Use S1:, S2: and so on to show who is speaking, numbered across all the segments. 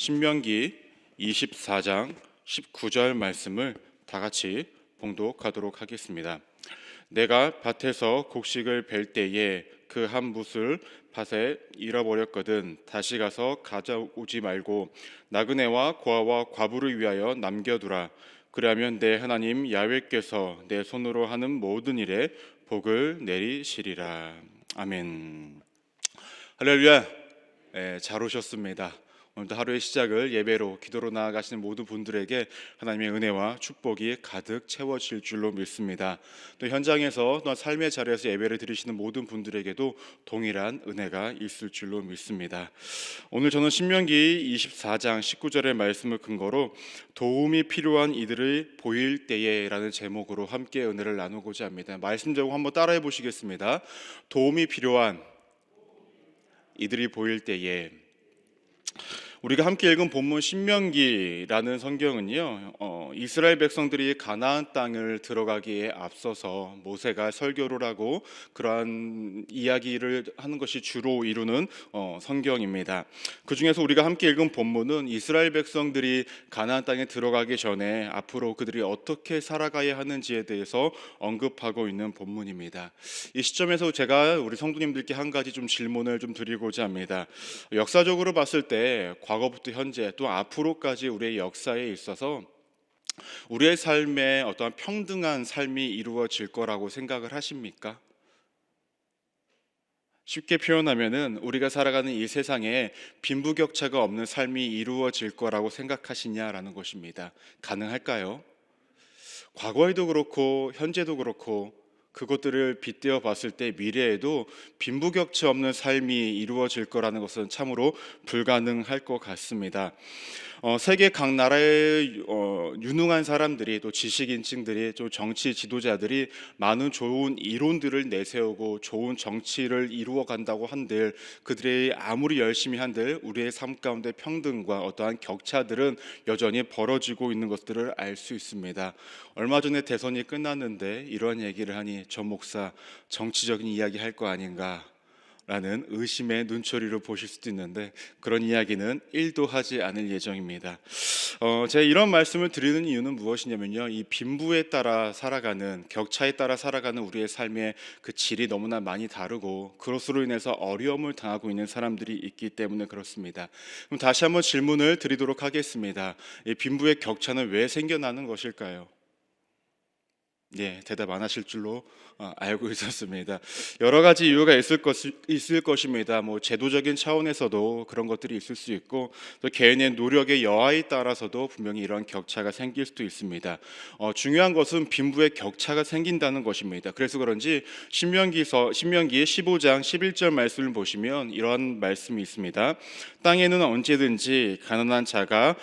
S1: 신명기 24장 19절 말씀을 다 같이 봉독하도록 하겠습니다. 내가 밭에서 곡식을 벨 때에 그 한 붓을 밭에 잃어버렸거든 다시 가서 가져오지 말고 나그네와 고아와 과부를 위하여 남겨두라. 그리하면 내 하나님 야훼께서 내 손으로 하는 모든 일에 복을 내리시리라. 아멘. 할렐루야. 잘 오셨습니다. 오늘도 하루의 시작을 예배로 기도로 나아가시는 모든 분들에게 하나님의 은혜와 축복이 가득 채워질 줄로 믿습니다. 또 현장에서 또 삶의 자리에서 예배를 드리시는 모든 분들에게도 동일한 은혜가 있을 줄로 믿습니다. 오늘 저는 신명기 24장 19절의 말씀을 근거로 도움이 필요한 이들을 보일 때에 라는 제목으로 함께 은혜를 나누고자 합니다. 말씀 제목 한번 따라해 보시겠습니다. 도움이 필요한 이들이 보일 때에. 우리가 함께 읽은 본문 신명기라는 성경은요, 이스라엘 백성들이 가나안 땅을 들어가기에 앞서서 모세가 설교를 하고 그러한 이야기를 하는 것이 주로 이루는 성경입니다. 그 중에서 우리가 함께 읽은 본문은 이스라엘 백성들이 가나안 땅에 들어가기 전에 앞으로 그들이 어떻게 살아가야 하는지에 대해서 언급하고 있는 본문입니다. 이 시점에서 제가 우리 성도님들께 한 가지 좀 질문을 좀 드리고자 합니다. 역사적으로 봤을 때 과거부터 현재 또 앞으로까지 우리의 역사에 있어서 우리의 삶에 어떠한 평등한 삶이 이루어질 거라고 생각을 하십니까? 쉽게 표현하면은 우리가 살아가는 이 세상에 빈부격차가 없는 삶이 이루어질 거라고 생각하시냐라는 것입니다. 가능할까요? 과거에도 그렇고 현재도 그렇고 그것들을 빗대어 봤을 때 미래에도 빈부격차 없는 삶이 이루어질 거라는 것은 참으로 불가능할 것 같습니다. 세계 각 나라의 유능한 사람들이 또 지식인층들이 또 정치 지도자들이 많은 좋은 이론들을 내세우고 좋은 정치를 이루어 간다고 한들 그들이 아무리 열심히 한들 우리의 삶 가운데 평등과 어떠한 격차들은 여전히 벌어지고 있는 것들을 알 수 있습니다. 얼마 전에 대선이 끝났는데 이런 얘기를 하니 전 목사 정치적인 이야기 할 거 아닌가 라는 의심의 눈초리로 보실 수도 있는데 그런 이야기는 1도 하지 않을 예정입니다. 제가 이런 말씀을 드리는 이유는 무엇이냐면요, 이 빈부에 따라 살아가는 격차에 따라 살아가는 우리의 삶의 그 질이 너무나 많이 다르고 그것으로 인해서 어려움을 당하고 있는 사람들이 있기 때문에 그렇습니다. 그럼 다시 한번 질문을 드리도록 하겠습니다. 이 빈부의 격차는 왜 생겨나는 것일까요? 대답 안 하실 줄로 알고 있었습니다. 여러 가지 이유가 있을 것입니다. 제도적인 차원에서도 그런 것들이 있을 수 있고 또 개인의 노력의 여하에 따라서도 분명히 이런 격차가 생길 수도 있습니다. 중요한 것은 빈부의 격차가 생긴다는 것입니다. 그래서 그런지 신명기 15장 11절 말씀을 보시면 이런 말씀이 있습니다. 땅에는 언제든지 가난한 자가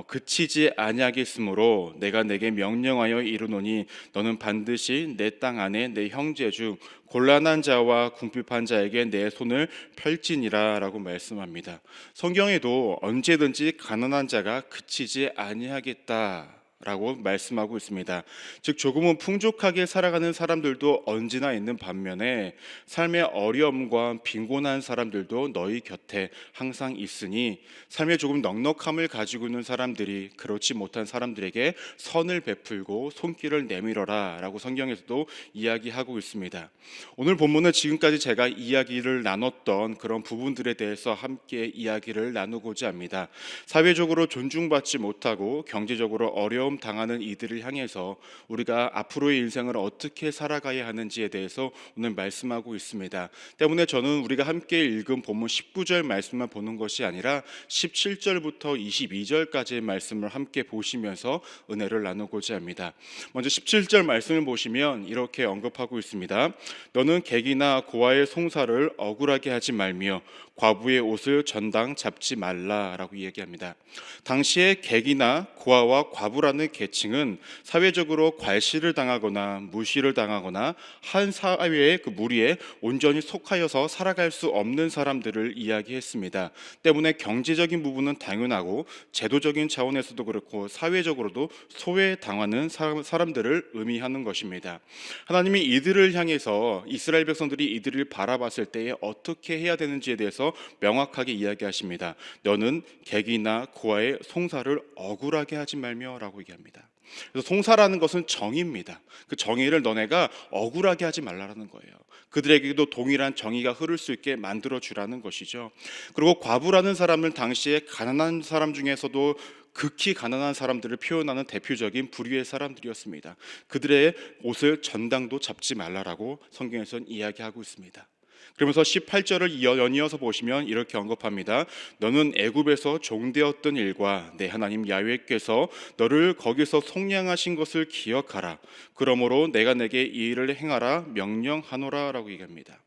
S1: 그치지 아니하겠으므로 내가 내게 명령하여 이르노니 너는 반드시 내 땅 안에 내 형제 중 곤란한 자와 궁핍한 자에게 내 손을 펼지니라 라고 말씀합니다. 성경에도 언제든지 가난한 자가 그치지 아니하겠다 라고 말씀하고 있습니다. 즉 조금은 풍족하게 살아가는 사람들도 언제나 있는 반면에 삶의 어려움과 빈곤한 사람들도 너희 곁에 항상 있으니 삶에 조금 넉넉함을 가지고 있는 사람들이 그렇지 못한 사람들에게 선을 베풀고 손길을 내밀어라 라고 성경에서도 이야기하고 있습니다. 오늘 본문은 지금까지 제가 이야기를 나눴던 그런 부분들에 대해서 함께 이야기를 나누고자 합니다. 사회적으로 존중받지 못하고 경제적으로 어려움 당하는 이들을 향해서 우리가 앞으로의 인생을 어떻게 살아가야 하는지에 대해서 오늘 말씀하고 있습니다. 때문에 저는 우리가 함께 읽은 본문 19절 말씀만 보는 것이 아니라 17절부터 22절까지의 말씀을 함께 보시면서 은혜를 나누고자 합니다. 먼저 17절 말씀을 보시면 이렇게 언급하고 있습니다. 너는 객이나 고아의 송사를 억울하게 하지 말며 과부의 옷을 전당 잡지 말라라고 얘기합니다. 당시에 객이나 고아와 과부라는 과부라는 계층은 사회적으로 괄시를 당하거나 무시를 당하거나 한 사회의 그 무리에 온전히 속하여서 살아갈 수 없는 사람들을 이야기했습니다. 때문에 경제적인 부분은 당연하고 제도적인 차원에서도 그렇고 사회적으로도 소외당하는 사람들을 의미하는 것입니다. 하나님이 이들을 향해서 이스라엘 백성들이 이들을 바라봤을 때에 어떻게 해야 되는지에 대해서 명확하게 이야기하십니다. 너는 객이나 고아의 송사를 억울하게 하지 말며라고 얘기합니다. 그래서 송사라는 것은 정의입니다. 그 정의를 너네가 억울하게 하지 말라는 거예요. 그들에게도 동일한 정의가 흐를 수 있게 만들어 주라는 것이죠. 그리고 과부라는 사람은 당시에 가난한 사람 중에서도 극히 가난한 사람들을 표현하는 대표적인 부류의 사람들이었습니다. 그들의 옷을 전당도 잡지 말라라고 성경에서는 이야기하고 있습니다. 그러면서 18절을 연이어서 보시면 이렇게 언급합니다. 너는 애굽에서 종되었던 일과 내 하나님 야훼께서 너를 거기서 속량하신 것을 기억하라. 그러므로 내가 내게 이 일을 행하라 명령하노라 라고 얘기합니다.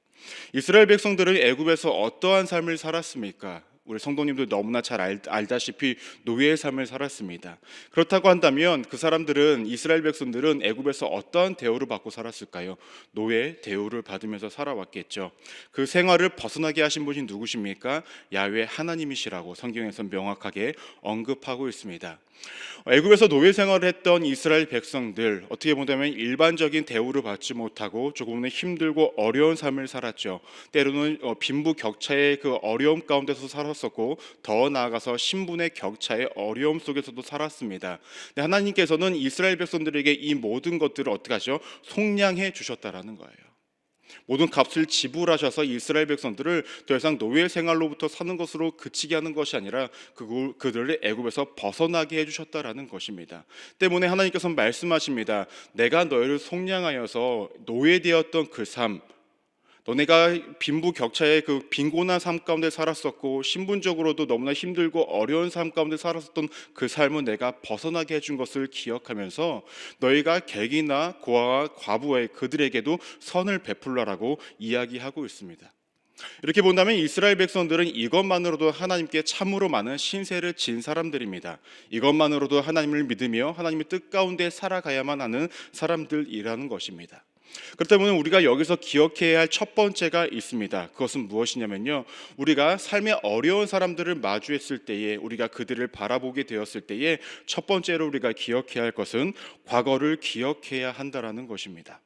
S1: 이스라엘 백성들은 애굽에서 어떠한 삶을 살았습니까? 우리 성도님들 너무나 잘 알다시피 노예의 삶을 살았습니다. 그렇다고 한다면 그 사람들은, 이스라엘 백성들은 애굽에서 어떠한 대우를 받고 살았을까요? 노예 대우를 받으면서 살아왔겠죠. 그 생활을 벗어나게 하신 분이 누구십니까? 야훼 하나님이시라고 성경에서 명확하게 언급하고 있습니다. 애굽에서 노예 생활을 했던 이스라엘 백성들, 어떻게 보면 일반적인 대우를 받지 못하고 조금은 힘들고 어려운 삶을 살았죠. 때로는 빈부격차의 그 어려움 가운데서 살았었고, 더 나아가서 신분의 격차의 어려움 속에서도 살았습니다. 근데 하나님께서는 이스라엘 백성들에게 이 모든 것들을 어떻게 하죠? 속량해 주셨다라는 거예요. 모든 값을 지불하셔서 이스라엘 백성들을 더 이상 노예 생활로부터 사는 것으로 그치게 하는 것이 아니라 그들을 애굽에서 벗어나게 해주셨다라는 것입니다. 때문에 하나님께서는 말씀하십니다. 내가 너희를 속량하여서 노예되었던 그 삶, 너네가 빈부격차의 그 빈곤한 삶 가운데 살았었고 신분적으로도 너무나 힘들고 어려운 삶 가운데 살았었던 그 삶은 내가 벗어나게 해준 것을 기억하면서 너희가 객이나 고아와 과부의 그들에게도 선을 베풀라라고 이야기하고 있습니다. 이렇게 본다면 이스라엘 백성들은 이것만으로도 하나님께 참으로 많은 신세를 진 사람들입니다. 이것만으로도 하나님을 믿으며 하나님의 뜻 가운데 살아가야만 하는 사람들이라는 것입니다. 그렇기 때문에 우리가 여기서 기억해야 할 첫 번째가 있습니다. 그것은 무엇이냐면요, 우리가 삶의 어려운 사람들을 마주했을 때에, 우리가 그들을 바라보게 되었을 때에 첫 번째로 우리가 기억해야 할 것은 과거를 기억해야 한다라는 것입니다.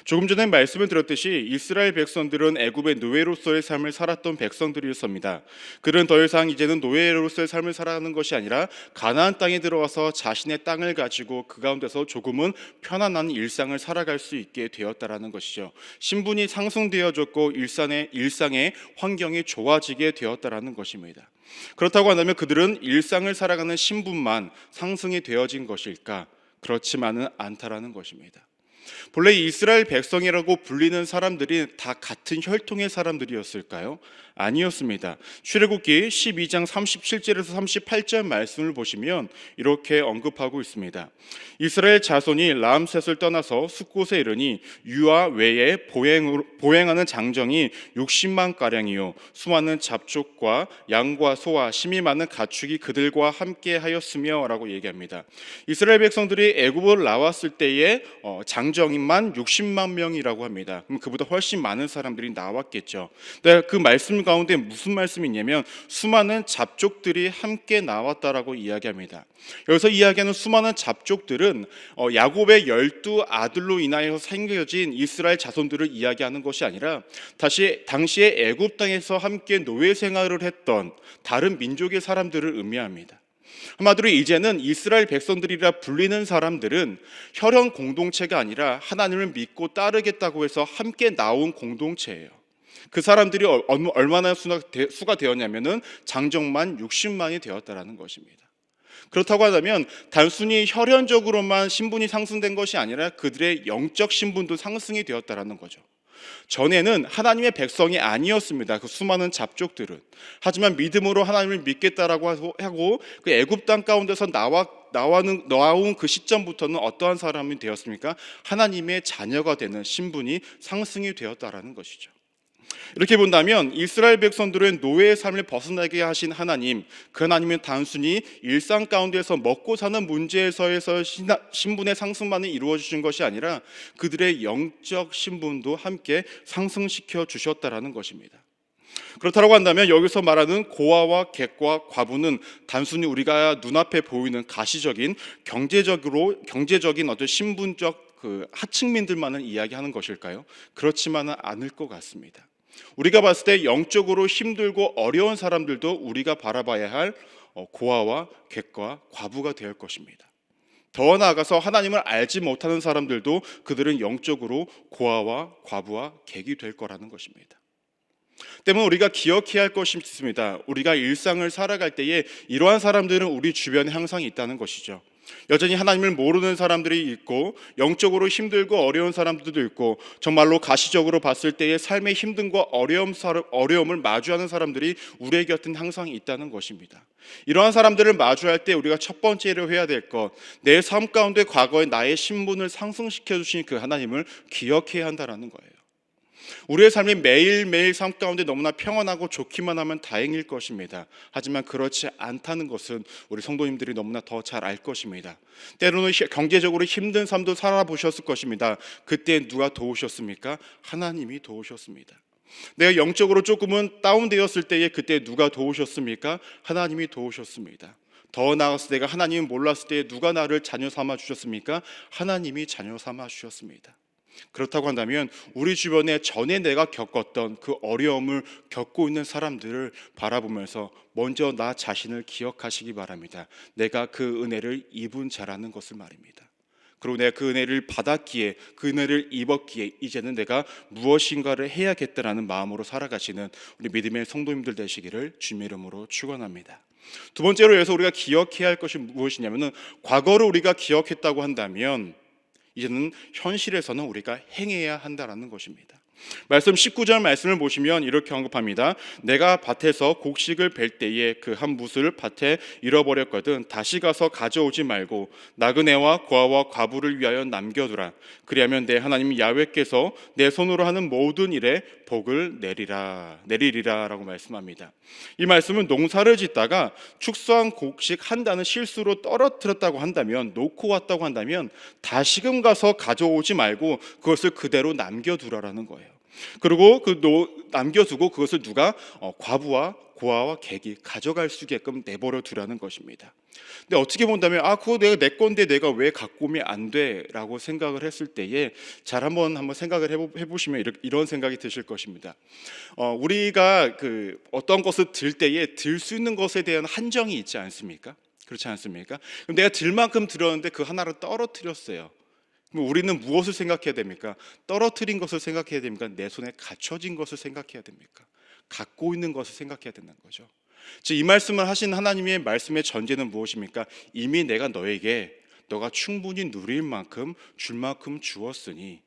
S1: 조금 전에 말씀을 드렸듯이 이스라엘 백성들은 애굽의 노예로서의 삶을 살았던 백성들이었습니다. 그들은 더 이상 이제는 노예로서의 삶을 살아가는 것이 아니라 가나안 땅에 들어와서 자신의 땅을 가지고 그 가운데서 조금은 편안한 일상을 살아갈 수 있게 되었다라는 것이죠. 신분이 상승되어졌고 일상의 환경이 좋아지게 되었다라는 것입니다. 그렇다고 한다면 그들은 일상을 살아가는 신분만 상승이 되어진 것일까? 그렇지만은 않다라는 것입니다. 본래 이스라엘 백성이라고 불리는 사람들이 다 같은 혈통의 사람들이었을까요? 아니었습니다. 출애굽기 12장 37절에서 38절 말씀을 보시면 이렇게 언급하고 있습니다. 이스라엘 자손이 라암셋을 떠나서 숫곳에 이르니 유아 외에 보행하는 장정이 60만 가량이요 수많은 잡족과 양과 소와 심이 많은 가축이 그들과 함께 하였으며 라고 얘기합니다. 이스라엘 백성들이 애굽을 나왔을 때에 장정인만 60만 명이라고 합니다. 그럼 그보다 훨씬 많은 사람들이 나왔겠죠. 근데 그 말씀 가운데 무슨 말씀이 있냐면 수많은 잡족들이 함께 나왔다라고 이야기합니다. 여기서 이야기하는 수많은 잡족들은 야곱의 12아들로 인하여서 생겨진 이스라엘 자손들을 이야기하는 것이 아니라 당시에 애굽 땅에서 함께 노예 생활을 했던 다른 민족의 사람들을 의미합니다. 한마디로 이제는 이스라엘 백성들이라 불리는 사람들은 혈연 공동체가 아니라 하나님을 믿고 따르겠다고 해서 함께 나온 공동체예요. 그 사람들이 얼마나 수가 되었냐면은 장정만 60만이 되었다라는 것입니다. 그렇다고 하다면 단순히 혈연적으로만 신분이 상승된 것이 아니라 그들의 영적 신분도 상승이 되었다라는 거죠. 전에는 하나님의 백성이 아니었습니다. 그 수많은 잡족들은. 하지만 믿음으로 하나님을 믿겠다라고 하고 그 애굽 땅 가운데서 나온 그 시점부터는 어떠한 사람이 되었습니까? 하나님의 자녀가 되는 신분이 상승이 되었다라는 것이죠. 이렇게 본다면 이스라엘 백성들은 노예의 삶을 벗어나게 하신 하나님, 그 하나님은 단순히 일상 가운데서 먹고 사는 문제에서의 신분의 상승만을 이루어 주신 것이 아니라 그들의 영적 신분도 함께 상승시켜 주셨다라는 것입니다. 그렇다고 한다면 여기서 말하는 고아와 객과 과부는 단순히 우리가 눈앞에 보이는 가시적인 경제적인 어떤 신분적 그 하층민들만을 이야기하는 것일까요? 그렇지만은 않을 것 같습니다. 우리가 봤을 때 영적으로 힘들고 어려운 사람들도 우리가 바라봐야 할 고아와 객과 과부가 될 것입니다. 더 나아가서 하나님을 알지 못하는 사람들도 그들은 영적으로 고아와 과부와 객이 될 거라는 것입니다. 때문에 우리가 기억해야 할 것이 있습니다. 우리가 일상을 살아갈 때에 이러한 사람들은 우리 주변에 항상 있다는 것이죠. 여전히 하나님을 모르는 사람들이 있고 영적으로 힘들고 어려운 사람들도 있고 정말로 가시적으로 봤을 때의 삶의 힘듦과 어려움을 마주하는 사람들이 우리의 곁은 항상 있다는 것입니다. 이러한 사람들을 마주할 때 우리가 첫 번째로 해야 될 것, 내 삶 가운데 과거에 나의 신분을 상승시켜 주신 그 하나님을 기억해야 한다는 거예요. 우리의 삶이 매일매일 삶 가운데 너무나 평안하고 좋기만 하면 다행일 것입니다. 하지만 그렇지 않다는 것은 우리 성도님들이 너무나 더 잘 알 것입니다. 때로는 경제적으로 힘든 삶도 살아보셨을 것입니다. 그때 누가 도우셨습니까? 하나님이 도우셨습니다. 내가 영적으로 조금은 다운되었을 때에 그때 누가 도우셨습니까? 하나님이 도우셨습니다. 더 나아가서 내가 하나님을 몰랐을 때에 누가 나를 자녀 삼아 주셨습니까? 하나님이 자녀 삼아 주셨습니다. 그렇다고 한다면 우리 주변에 전에 내가 겪었던 그 어려움을 겪고 있는 사람들을 바라보면서 먼저 나 자신을 기억하시기 바랍니다. 내가 그 은혜를 입은 자라는 것을 말입니다. 그리고 내가 그 은혜를 받았기에, 그 은혜를 입었기에 이제는 내가 무엇인가를 해야겠다라는 마음으로 살아가시는 우리 믿음의 성도님들 되시기를 주님의 이름으로 축원합니다. 두 번째로 여기서 우리가 기억해야 할 것이 무엇이냐면은, 과거를 우리가 기억했다고 한다면 이제는 현실에서는 우리가 행해야 한다는 것입니다. 말씀 19절 말씀을 보시면 이렇게 언급합니다. 내가 밭에서 곡식을 벨 때에 그 한 뭇을 밭에 잃어버렸거든 다시 가서 가져오지 말고 나그네와 고아와 과부를 위하여 남겨두라. 그리하면 내 하나님 야훼께서 내 손으로 하는 모든 일에 복을 내리리라 라고 말씀합니다. 이 말씀은 농사를 짓다가 축소한 곡식 한 단을 실수로 떨어뜨렸다고 한다면, 놓고 왔다고 한다면 다시금 가서 가져오지 말고 그것을 그대로 남겨두라라는 거예요. 그리고 남겨두고 그것을 누가 과부와 고아와 객이 가져갈 수 있게끔 내버려 두라는 것입니다. 근데 어떻게 본다면 그거 내 건데 내가 왜 갖고 오면 안 돼라고 생각을 했을 때에 잘 한번 생각을 해보시면 이런 생각이 드실 것입니다. 우리가 어떤 것을 들 때에 들 수 있는 것에 대한 한정이 있지 않습니까? 그렇지 않습니까? 그럼 내가 들 만큼 들었는데 그 하나를 떨어뜨렸어요. 그럼 우리는 무엇을 생각해야 됩니까? 떨어뜨린 것을 생각해야 됩니까? 내 손에 갖춰진 것을 생각해야 됩니까? 갖고 있는 것을 생각해야 된다는 거죠. 즉, 이 말씀을 하신 하나님의 말씀의 전제는 무엇입니까? 이미 내가 너에게 너가 충분히 누릴 만큼 줄 만큼 주었으니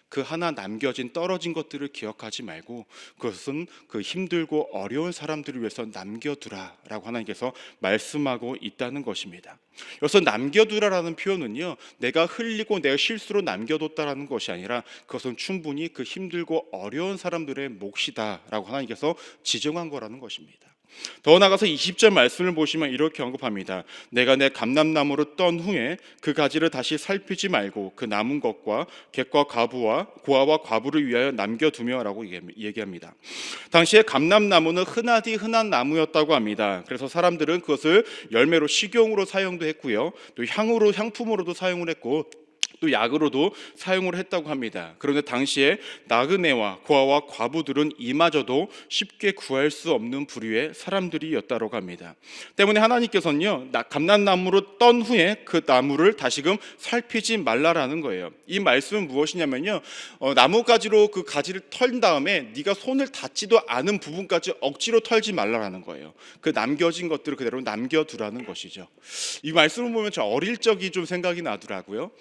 S1: 그 하나 남겨진 떨어진 것들을 기억하지 말고 그것은 그 힘들고 어려운 사람들을 위해서 남겨두라라고 하나님께서 말씀하고 있다는 것입니다. 여기서 남겨두라라는 표현은요, 내가 흘리고 내가 실수로 남겨뒀다라는 것이 아니라 그것은 충분히 그 힘들고 어려운 사람들의 몫이다라고 하나님께서 지정한 거라는 것입니다. 더 나아가서 20절 말씀을 보시면 이렇게 언급합니다. 내가 내 감람나무로 떤 후에 그 가지를 다시 살피지 말고 그 남은 것과 객과 고아와 과부를 위하여 남겨두며 라고 얘기합니다. 당시에 감람나무는 흔하디 흔한 나무였다고 합니다. 그래서 사람들은 그것을 열매로 식용으로 사용도 했고요, 또 향품으로도 사용을 했고 또 약으로도 사용을 했다고 합니다. 그런데 당시에 나그네와 고아와 과부들은 이마저도 쉽게 구할 수 없는 부류의 사람들이었다고 합니다. 때문에 하나님께서는요, 감람나무로 떤 후에 그 나무를 다시금 살피지 말라라는 거예요. 이 말씀은 무엇이냐면요, 나무가지로 그 가지를 털은 다음에 네가 손을 닿지도 않은 부분까지 억지로 털지 말라라는 거예요. 그 남겨진 것들을 그대로 남겨두라는 것이죠. 이 말씀을 보면 저 어릴 적이 좀 생각이 나더라고요.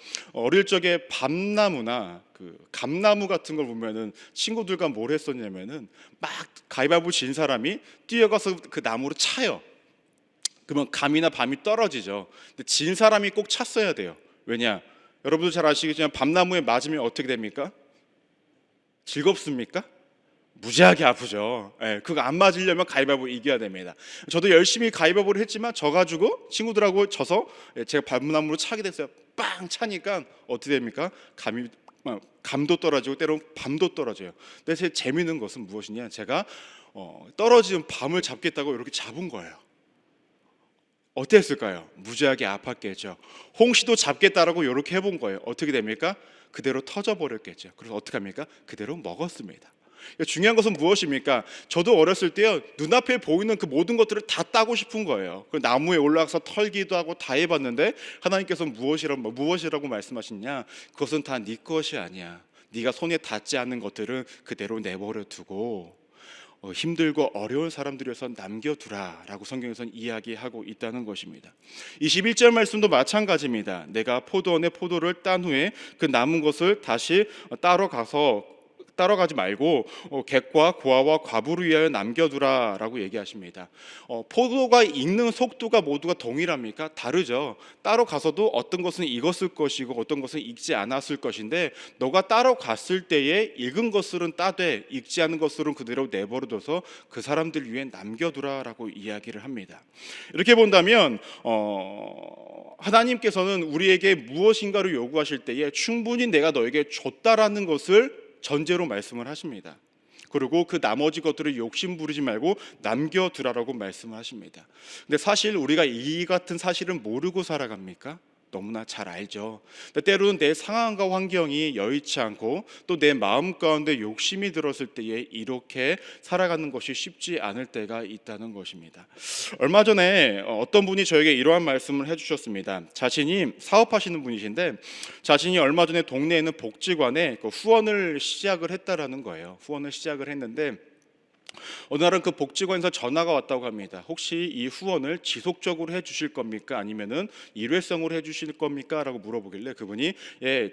S1: 어릴 적에 밤나무나 감나무 같은 걸 보면은 친구들과 뭘 했었냐면은 막 가위바위보 진 사람이 뛰어가서 그 나무로 차요. 그러면 감이나 밤이 떨어지죠. 근데 진 사람이 꼭 찼어야 돼요. 왜냐? 여러분도 잘 아시겠지만 밤나무에 맞으면 어떻게 됩니까? 즐겁습니까? 무지하게 아프죠. 예, 그거 안 맞으려면 가위바위보 이겨야 됩니다. 저도 열심히 가위바위보를 했지만 져가지고 친구들하고 져서 제가 발문함으로 차게 됐어요. 빵 차니까 어떻게 됩니까? 감도 떨어지고 때로는 밤도 떨어져요. 근데 제 재미있는 것은 무엇이냐? 제가 떨어지는 밤을 잡겠다고 이렇게 잡은 거예요. 어땠을까요? 무지하게 아팠겠죠. 홍시도 잡겠다라고 이렇게 해본 거예요. 어떻게 됩니까? 그대로 터져버렸겠죠. 그래서 어떻게 합니까? 그대로 먹었습니다. 중요한 것은 무엇입니까? 저도 어렸을 때요, 눈앞에 보이는 그 모든 것들을 다 따고 싶은 거예요. 그 나무에 올라가서 털기도 하고 다 해봤는데 하나님께서 무엇이라고 말씀하시냐? 그것은 다 네 것이 아니야. 네가 손에 닿지 않는 것들은 그대로 내버려 두고 힘들고 어려운 사람들에서 남겨두라라고 성경에서는 이야기하고 있다는 것입니다. 21절 말씀도 마찬가지입니다. 내가 포도원의 포도를 딴 후에 그 남은 것을 다시 따라가지 말고 객과 고아와 과부를 위하여 남겨두라라고 얘기하십니다. 포도가 익는 속도가 모두가 동일합니까? 다르죠. 따로 가서도 어떤 것은 익었을 것이고 어떤 것은 익지 않았을 것인데 너가 따로 갔을 때에 익은 것들은 따되 익지 않은 것들은 그대로 내버려둬서 그 사람들 위해 남겨두라라고 이야기를 합니다. 이렇게 본다면 하나님께서는 우리에게 무엇인가를 요구하실 때에 충분히 내가 너에게 줬다라는 것을 전제로 말씀을 하십니다. 그리고 그 나머지 것들을 욕심 부리지 말고 남겨두라라고 말씀을 하십니다. 근데 사실 우리가 이 같은 사실은 모르고 살아갑니까? 너무나 잘 알죠. 때로는 내 상황과 환경이 여의치 않고 또 내 마음 가운데 욕심이 들었을 때에 이렇게 살아가는 것이 쉽지 않을 때가 있다는 것입니다. 얼마 전에 어떤 분이 저에게 이러한 말씀을 해주셨습니다. 자신이 사업하시는 분이신데 자신이 얼마 전에 동네에 있는 복지관에 후원을 시작을 했다라는 거예요. 후원을 시작을 했는데 어느 날은 그 복지관에서 전화가 왔다고 합니다. 혹시 이 후원을 지속적으로 해주실 겁니까? 아니면은 일회성으로 해주실 겁니까? 라고 물어보길래 그분이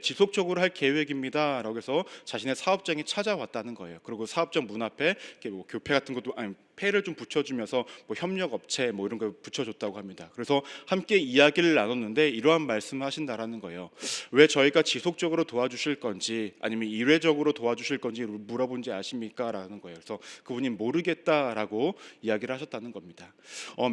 S1: 지속적으로 할 계획입니다 라고 해서 자신의 사업장에 찾아왔다는 거예요. 그리고 사업장 문 앞에 이렇게 교패 같은 것도 폐를 좀 붙여주면서 협력업체 이런 걸 붙여줬다고 합니다. 그래서 함께 이야기를 나눴는데 이러한 말씀을 하신다라는 거예요. 왜 저희가 지속적으로 도와주실 건지 아니면 일회적으로 도와주실 건지 물어본지 아십니까? 라는 거예요. 그래서 그분이 모르겠다라고 이야기를 하셨다는 겁니다.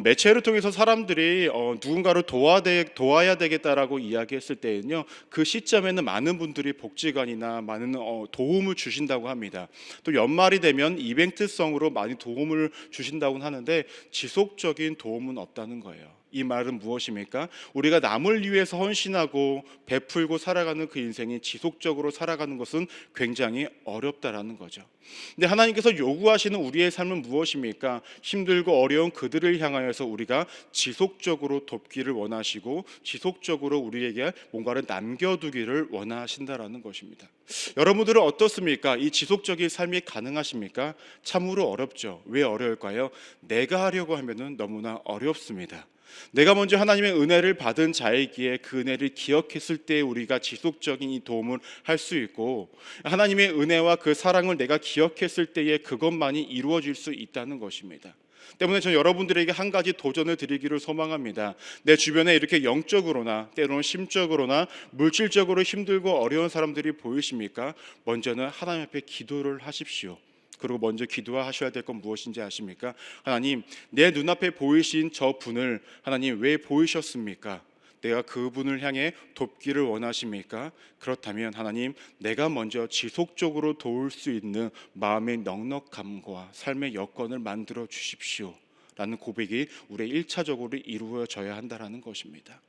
S1: 매체를 통해서 사람들이 누군가를 도와야 되겠다라고 이야기했을 때는요, 그 시점에는 많은 분들이 복지관이나 많은 도움을 주신다고 합니다. 또 연말이 되면 이벤트성으로 많이 도움을 주신다고는 하는데 지속적인 도움은 없다는 거예요. 이 말은 무엇입니까? 우리가 남을 위해서 헌신하고 베풀고 살아가는 그 인생이 지속적으로 살아가는 것은 굉장히 어렵다라는 거죠. 근데 하나님께서 요구하시는 우리의 삶은 무엇입니까? 힘들고 어려운 그들을 향하여서 우리가 지속적으로 돕기를 원하시고 지속적으로 우리에게 뭔가를 남겨두기를 원하신다라는 것입니다. 여러분들은 어떻습니까? 이 지속적인 삶이 가능하십니까? 참으로 어렵죠. 왜 어려울까요? 내가 하려고 하면은 너무나 어렵습니다. 내가 먼저 하나님의 은혜를 받은 자이기에 그 은혜를 기억했을 때 우리가 지속적인 이 도움을 할 수 있고 하나님의 은혜와 그 사랑을 내가 기억했을 때에 그것만이 이루어질 수 있다는 것입니다. 때문에 저는 여러분들에게 한 가지 도전을 드리기를 소망합니다. 내 주변에 이렇게 영적으로나 때로는 심적으로나 물질적으로 힘들고 어려운 사람들이 보이십니까? 먼저는 하나님 앞에 기도를 하십시오. 그리고 먼저 기도하셔야 될 건 무엇인지 아십니까? 하나님, 내 눈앞에 보이신 저 분을 하나님 왜 보이셨습니까? 내가 그분을 향해 돕기를 원하십니까? 그렇다면 하나님, 내가 먼저 지속적으로 도울 수 있는 마음의 넉넉함과 삶의 여건을 만들어 주십시오 라는 고백이 우리의 1차적으로 이루어져야 한다는 것입니다.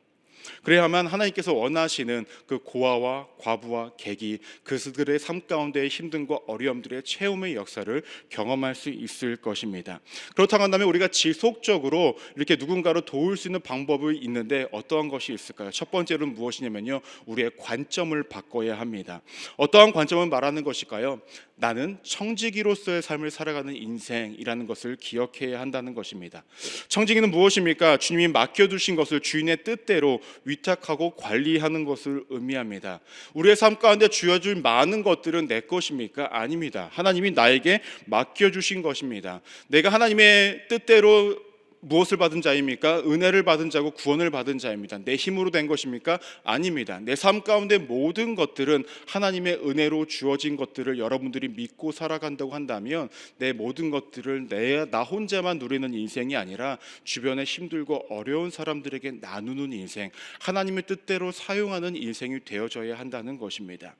S1: 그래야만 하나님께서 원하시는 그 고아와 과부와 객이 그들의 삶 가운데의 힘듦과 어려움들의 체험의 역사를 경험할 수 있을 것입니다. 그렇다고 한다면 우리가 지속적으로 이렇게 누군가를 도울 수 있는 방법이 있는데 어떠한 것이 있을까요? 첫 번째로는 무엇이냐면요, 우리의 관점을 바꿔야 합니다. 어떠한 관점을 말하는 것일까요? 나는 청지기로서의 삶을 살아가는 인생이라는 것을 기억해야 한다는 것입니다. 청지기는 무엇입니까? 주님이 맡겨두신 것을 주인의 뜻대로 위탁하고 관리하는 것을 의미합니다. 우리의 삶 가운데 주어질 많은 것들은 내 것입니까? 아닙니다. 하나님이 나에게 맡겨주신 것입니다. 내가 하나님의 뜻대로 무엇을 받은 자입니까? 은혜를 받은 자고 구원을 받은 자입니다. 내 힘으로 된 것입니까? 아닙니다. 내 삶 가운데 모든 것들은 하나님의 은혜로 주어진 것들을 여러분들이 믿고 살아간다고 한다면 내 모든 것들을 나 혼자만 누리는 인생이 아니라 주변에 힘들고 어려운 사람들에게 나누는 인생, 하나님의 뜻대로 사용하는 인생이 되어져야 한다는 것입니다.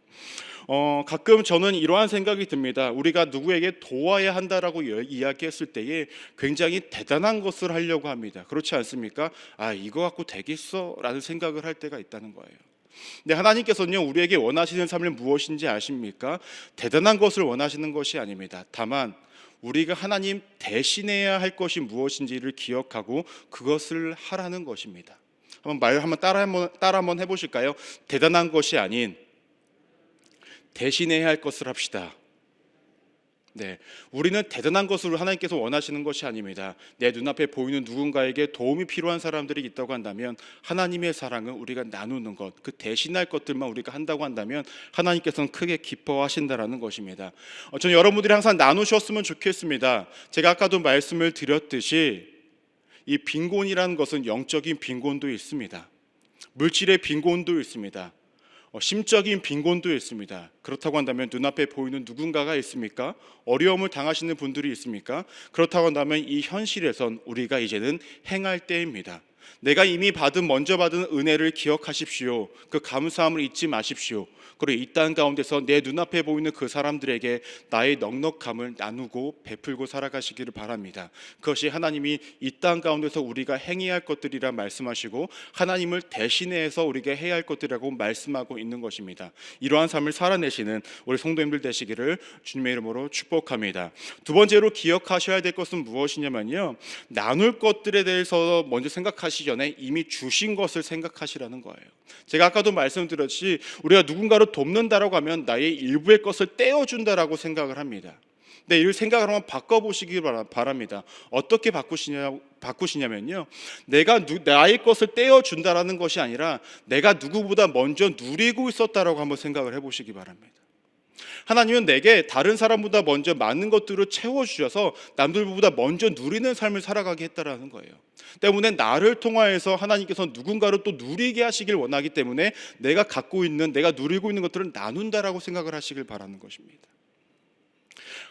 S1: 가끔 저는 이러한 생각이 듭니다. 우리가 누구에게 도와야 한다라고 이야기했을 때에 굉장히 대단한 것을 하려고 합니다. 그렇지 않습니까? 이거 갖고 되겠어? 라는 생각을 할 때가 있다는 거예요. 근데 하나님께서는요, 우리에게 원하시는 삶을 무엇인지 아십니까? 대단한 것을 원하시는 것이 아닙니다. 다만 우리가 하나님 대신해야 할 것이 무엇인지를 기억하고 그것을 하라는 것입니다. 한번 따라 한번 해보실까요? 대단한 것이 아닌 대신해야 할 것을 합시다. 네, 우리는 대단한 것을 하나님께서 원하시는 것이 아닙니다. 내 눈앞에 보이는 누군가에게 도움이 필요한 사람들이 있다고 한다면 하나님의 사랑은 우리가 나누는 것, 그 대신할 것들만 우리가 한다고 한다면 하나님께서는 크게 기뻐하신다라는 것입니다. 저는 여러분들이 항상 나누셨으면 좋겠습니다. 제가 아까도 말씀을 드렸듯이 이 빈곤이라는 것은 영적인 빈곤도 있습니다. 물질의 빈곤도 있습니다. 심적인 빈곤도 있습니다. 그렇다고 한다면 눈앞에 보이는 누군가가 있습니까? 어려움을 당하시는 분들이 있습니까? 그렇다고 한다면 이 현실에선 우리가 이제는 행할 때입니다. 내가 이미 먼저 받은 은혜를 기억하십시오. 그 감사함을 잊지 마십시오. 그리고 이 땅 가운데서 내 눈앞에 보이는 그 사람들에게 나의 넉넉함을 나누고 베풀고 살아가시기를 바랍니다. 그것이 하나님이 이 땅 가운데서 우리가 행해야 할 것들이라 말씀하시고 하나님을 대신해서 우리가 해야 할 것들이라고 말씀하고 있는 것입니다. 이러한 삶을 살아내시는 우리 성도님들 되시기를 주님의 이름으로 축복합니다. 두 번째로 기억하셔야 될 것은 무엇이냐면요, 나눌 것들에 대해서 먼저 생각하시기 전에 이미 주신 것을 생각하시라는 거예요. 제가 아까도 말씀드렸듯이 우리가 누군가를 돕는다라고 하면 나의 일부의 것을 떼어준다라고 생각을 합니다. 근데 이 생각을 한번 바꿔보시기 바랍니다. 어떻게 바꾸시냐면요, 내가 나의 것을 떼어준다라는 것이 아니라 내가 누구보다 먼저 누리고 있었다라고 한번 생각을 해보시기 바랍니다. 하나님은 내게 다른 사람보다 먼저 많은 것들을 채워주셔서 남들보다 먼저 누리는 삶을 살아가게 했다라는 거예요. 때문에 나를 통하여서 하나님께서 누군가를 또 누리게 하시길 원하기 때문에 내가 누리고 있는 것들을 나눈다라고 생각을 하시길 바라는 것입니다.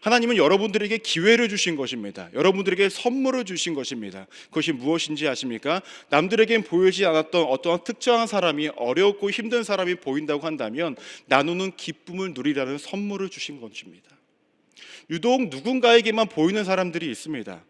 S1: 하나님은 여러분들에게 기회를 주신 것입니다. 여러분들에게 선물을 주신 것입니다. 그것이 무엇인지 아십니까? 남들에겐 보이지 않았던 어떠한 특정한 사람이, 어렵고 힘든 사람이 보인다고 한다면 나누는 기쁨을 누리라는 선물을 주신 것입니다. 유독 누군가에게만 보이는 사람들이 있습니다.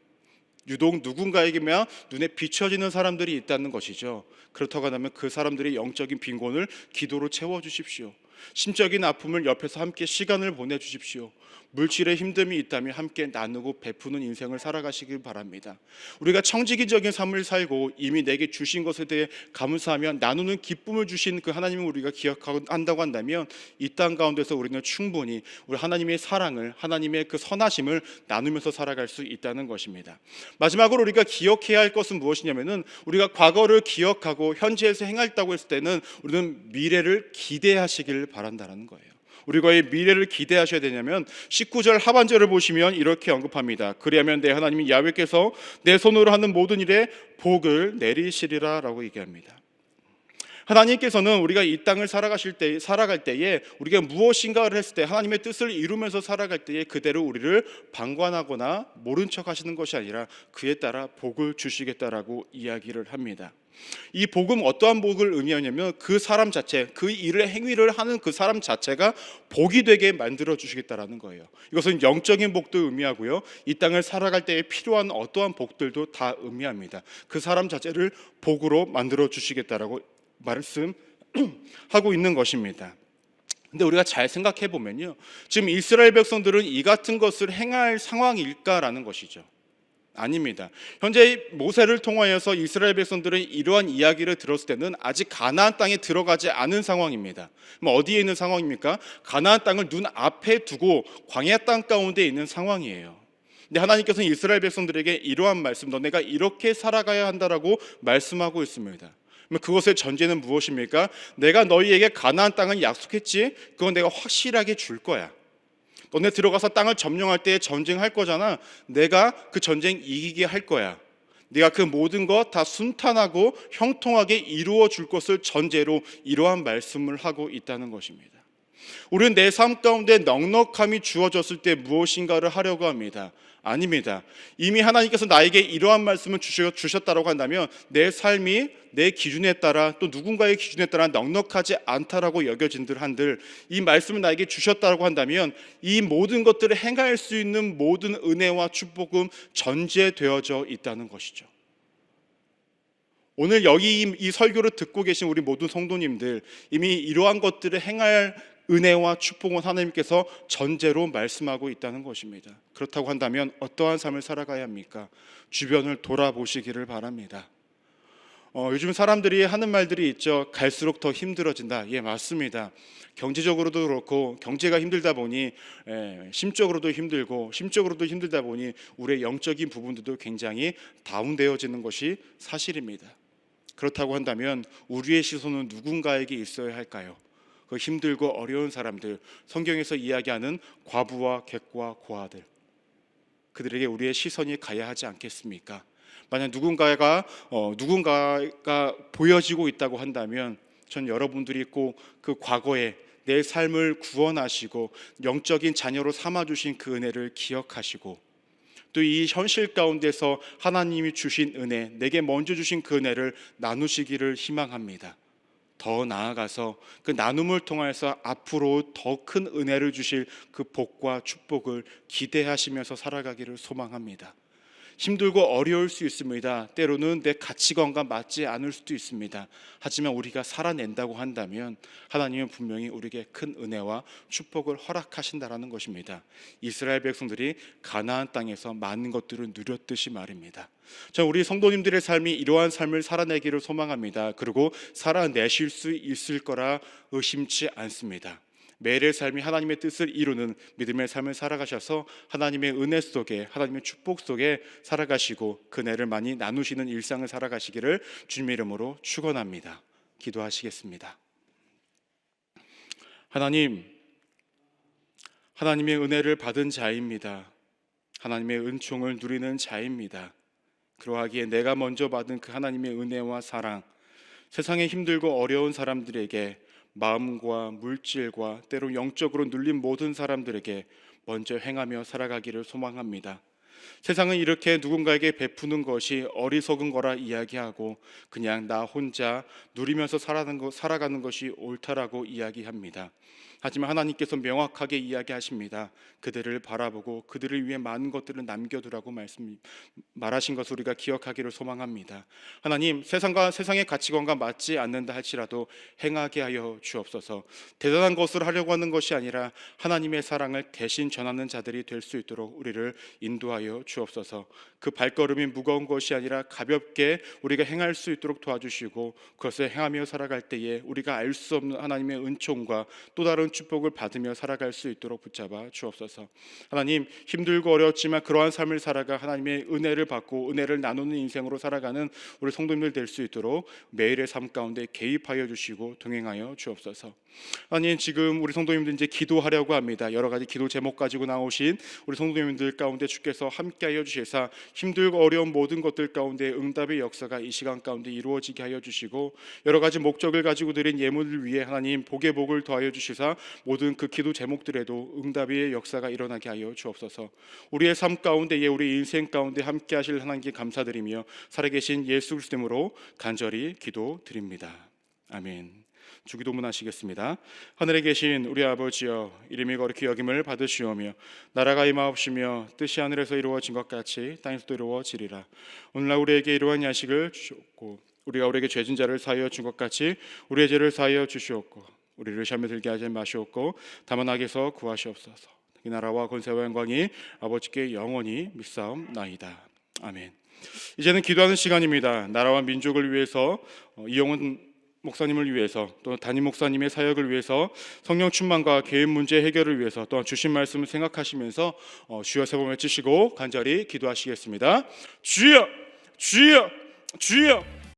S1: 유독 누군가에게만 눈에 비춰지는 사람들이 있다는 것이죠. 그렇다고 하면 그 사람들의 영적인 빈곤을 기도로 채워주십시오. 심적인 아픔을 옆에서 함께 시간을 보내주십시오. 물질의 힘듦이 있다면 함께 나누고 베푸는 인생을 살아가시길 바랍니다. 우리가 청지기적인 삶을 살고 이미 내게 주신 것에 대해 감사하며 나누는 기쁨을 주신 그 하나님을 우리가 기억한다고 한다면 이 땅 가운데서 우리는 충분히 우리 하나님의 사랑을, 하나님의 그 선하심을 나누면서 살아갈 수 있다는 것입니다. 마지막으로 우리가 기억해야 할 것은 무엇이냐면은, 우리가 과거를 기억하고 현재에서 행했다고 했을 때는 우리는 미래를 기대하시길 바란다는 거예요. 우리가 이 미래를 기대하셔야 되냐면 19절 하반절을 보시면 이렇게 언급합니다. 그리하면 내 하나님 야훼께서 내 손으로 하는 모든 일에 복을 내리시리라 라고 얘기합니다. 하나님께서는 우리가 이 땅을 살아갈 때에 우리가 무엇인가를 했을 때, 하나님의 뜻을 이루면서 살아갈 때에 그대로 우리를 방관하거나 모른 척 하시는 것이 아니라 그에 따라 복을 주시겠다라고 이야기를 합니다. 이 복음, 어떠한 복을 의미하냐면 그 사람 자체, 그 일을 행위를 하는 그 사람 자체가 복이 되게 만들어 주시겠다라는 거예요. 이것은 영적인 복도 의미하고요, 이 땅을 살아갈 때에 필요한 어떠한 복들도 다 의미합니다. 그 사람 자체를 복으로 만들어 주시겠다라고 말씀하고 있는 것입니다. 근데 우리가 잘 생각해 보면요, 지금 이스라엘 백성들은 이 같은 것을 행할 상황일까라는 것이죠. 아닙니다. 현재 모세를 통하여서 이스라엘 백성들은 이러한 이야기를 들었을 때는 아직 가나안 땅에 들어가지 않은 상황입니다. 그럼 어디에 있는 상황입니까? 가나안 땅을 눈앞에 두고 광야 땅 가운데 있는 상황이에요. 근데 하나님께서는 이스라엘 백성들에게 이러한 말씀, 너네가 이렇게 살아가야 한다라고 말씀하고 있습니다. 그것의 전제는 무엇입니까? 내가 너희에게 가나안 땅을 약속했지, 그건 내가 확실하게 줄 거야. 너네 들어가서 땅을 점령할 때 전쟁할 거잖아. 내가 그 전쟁 이기게 할 거야. 네가 그 모든 것 다 순탄하고 형통하게 이루어 줄 것을 전제로 이러한 말씀을 하고 있다는 것입니다. 우리는 내 삶 가운데 넉넉함이 주어졌을 때 무엇인가를 하려고 합니다. 아닙니다. 이미 하나님께서 나에게 이러한 말씀을 주셨다고 한다면 내 삶이 내 기준에 따라 또 누군가의 기준에 따라 넉넉하지 않다라고 여겨진들 한들 이 말씀을 나에게 주셨다고 한다면 이 모든 것들을 행할 수 있는 모든 은혜와 축복은 전제되어져 있다는 것이죠. 오늘 여기 이 설교를 듣고 계신 우리 모든 성도님들, 이미 이러한 것들을 행할 은혜와 축복은 하나님께서 전제로 말씀하고 있다는 것입니다. 그렇다고 한다면 어떠한 삶을 살아가야 합니까? 주변을 돌아보시기를 바랍니다. 요즘 사람들이 하는 말들이 있죠. 갈수록 더 힘들어진다. 예, 맞습니다. 경제적으로도 그렇고 경제가 힘들다 보니 심적으로도 힘들고 심적으로도 힘들다 보니 우리의 영적인 부분들도 굉장히 다운되어지는 것이 사실입니다. 그렇다고 한다면 우리의 시선은 누군가에게 있어야 할까요? 그 힘들고 어려운 사람들, 성경에서 이야기하는 과부와 객과 고아들, 그들에게 우리의 시선이 가야 하지 않겠습니까? 만약 누군가가 보여지고 있다고 한다면 전 여러분들이 꼭 그 과거에 내 삶을 구원하시고 영적인 자녀로 삼아주신 그 은혜를 기억하시고 또 이 현실 가운데서 하나님이 주신 은혜, 내게 먼저 주신 그 은혜를 나누시기를 희망합니다. 더 나아가서 그 나눔을 통해서 앞으로 더 큰 은혜를 주실 그 복과 축복을 기대하시면서 살아가기를 소망합니다. 힘들고 어려울 수 있습니다. 때로는 내 가치관과 맞지 않을 수도 있습니다. 하지만 우리가 살아낸다고 한다면 하나님은 분명히 우리에게 큰 은혜와 축복을 허락하신다라는 것입니다. 이스라엘 백성들이 가나안 땅에서 많은 것들을 누렸듯이 말입니다. 자, 우리 성도님들의 삶이 이러한 삶을 살아내기를 소망합니다. 그리고 살아내실 수 있을 거라 의심치 않습니다. 매일의 삶이 하나님의 뜻을 이루는 믿음의 삶을 살아가셔서 하나님의 은혜 속에, 하나님의 축복 속에 살아가시고 그 은혜를 많이 나누시는 일상을 살아가시기를 주님의 이름으로 축원합니다. 기도하시겠습니다. 하나님, 하나님의 은혜를 받은 자입니다. 하나님의 은총을 누리는 자입니다. 그러하기에 내가 먼저 받은 그 하나님의 은혜와 사랑, 세상에 힘들고 어려운 사람들에게, 마음과 물질과 때로 영적으로 눌린 모든 사람들에게 먼저 행하며 살아가기를 소망합니다. 세상은 이렇게 누군가에게 베푸는 것이 어리석은 거라 이야기하고 그냥 나 혼자 누리면서 살아가는 것이 옳다라고 이야기합니다. 하지만 하나님께서 명확하게 이야기하십니다. 그들을 바라보고 그들을 위해 많은 것들을 남겨두라고 말하신 것을 우리가 기억하기를 소망합니다. 하나님, 세상의 가치관과 맞지 않는다 할지라도 행하게 하여 주옵소서. 대단한 것을 하려고 하는 것이 아니라 하나님의 사랑을 대신 전하는 자들이 될 수 있도록 우리를 인도하여 주옵소서. 그 발걸음이 무거운 것이 아니라 가볍게 우리가 행할 수 있도록 도와주시고 그것을 행하며 살아갈 때에 우리가 알 수 없는 하나님의 은총과 또 다른 축복을 받으며 살아갈 수 있도록 붙잡아 주옵소서. 하나님, 힘들고 어렵지만 그러한 삶을 살아가 하나님의 은혜를 받고 은혜를 나누는 인생으로 살아가는 우리 성도님들 될 수 있도록 매일의 삶 가운데 개입하여 주시고 동행하여 주옵소서. 하나님, 지금 우리 성도님들 이제 기도하려고 합니다. 여러 가지 기도 제목 가지고 나오신 우리 성도님들 가운데 주께서 함께하여 주시사 힘들고 어려운 모든 것들 가운데 응답의 역사가 이 시간 가운데 이루어지게 하여 주시고 여러 가지 목적을 가지고 드린 예물을 위해 하나님 복의 복을 더하여 주시사 모든 그 기도 제목들에도 응답의 역사가 일어나게 하여 주옵소서. 우리의 삶 가운데 우리 인생 가운데 함께하실 하나님께 감사드리며 살아계신 예수 그리스도 이름으로 간절히 기도드립니다. 아멘. 주기도문 하시겠습니다. 하늘에 계신 우리 아버지여, 이름이 거룩히 여김을 받으시오며 나라가 임하옵시며 뜻이 하늘에서 이루어진 것 같이 땅에서도 이루어지리라. 오늘날 우리에게 이러한 야식을 주셨고 우리가 우리에게 죄진 자를 사하여 준 것 같이 우리의 죄를 사하여 주시옵고 우리를 시험에 들게 하지 마시옵고 다만 악에서 구하시옵소서. 이 나라와 권세와 영광이 아버지께 영원히 밉사옵나이다. 아멘. 이제는 기도하는 시간입니다. 나라와 민족을 위해서 이용훈 목사님을 위해서 또 담임 목사님의 사역을 위해서 성령 충만과 개인 문제 해결을 위해서 또한 주신 말씀을 생각하시면서 주여 세 번 외치시고 간절히 기도하시겠습니다. 주여, 주여, 주여.